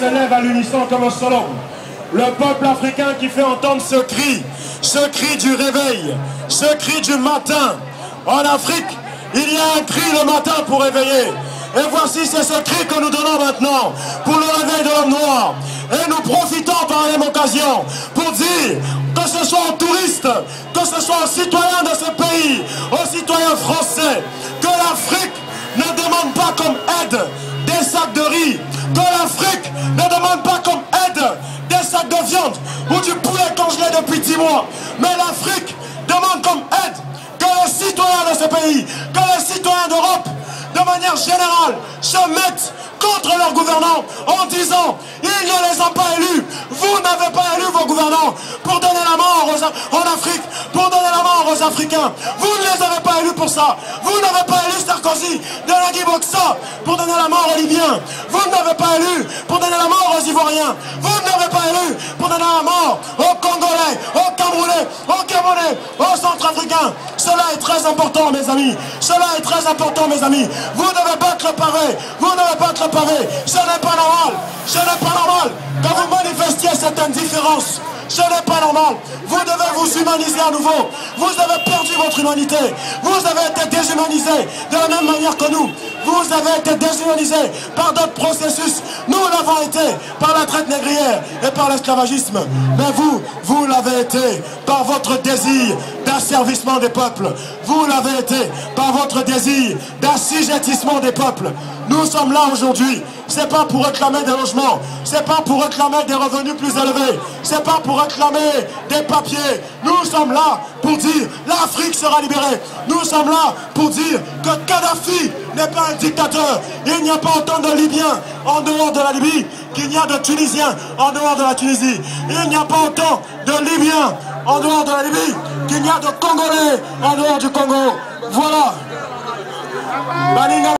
se lève à l'unisson comme un seul homme. Le peuple africain qui fait entendre ce cri du réveil, ce cri du matin. En Afrique, il y a un cri le matin pour réveiller. Et voici, c'est ce cri que nous donnons maintenant pour le réveil de l'homme noir. Et nous profitons par la même occasion pour dire, que ce soit aux touristes, que ce soit aux citoyens de ce pays, aux citoyens français, que l'Afrique ne demande pas comme aide des sacs de riz, que l'Afrique ne demande pas comme aide des sacs de viande ou du poulet congelé depuis 10 mois, mais l'Afrique demande comme aide que les citoyens de ce pays, que les citoyens d'Europe, de manière générale, se mettent contre leurs gouvernants en disant ils ne les ont pas élus, vous n'avez pas élu vos gouvernants pour donner la mort en Afrique, pour donner la mort aux Africains, vous ne les avez pas élus pour ça, vous n'avez pas élu Sarkozy de la Guy-Boxa pour donner la mort aux Libyens, vous n'avez pas élu pour donner la mort aux Ivoiriens, vous n'avez pas élu pour donner la mort aux Congolais, aux Camerounais, aux Gabonais, aux Centrafricains. Cela est très important mes amis, cela est très important mes amis, vous devez battre le pavé, vous devez battre le pavé, ce n'est pas normal, ce n'est pas normal que vous manifestiez cette indifférence, ce n'est pas normal, vous devez vous humaniser à nouveau, vous avez perdu votre humanité, vous avez été déshumanisés de la même manière que nous, vous avez été déshumanisés par d'autres processus, nous l'avons été par la traite négrière et par l'esclavagisme, mais vous l'avez été par votre désir d'asservissement des peuples, vous l'avez été par votre désir d'assujettissement des peuples. Nous sommes là aujourd'hui, c'est pas pour réclamer des logements, c'est pas pour réclamer des revenus plus élevés, c'est pas pour réclamer des papiers. Nous sommes là pour dire l'Afrique sera libérée. Nous sommes là pour dire que Kadhafi n'est pas un dictateur. Il n'y a pas autant de Libyens en dehors de la Libye qu'il y a de Tunisiens en dehors de la Tunisie. Il n'y a pas autant de Libyens en dehors de la Libye qu'il y a de Congolais en dehors du Congo. Voilà.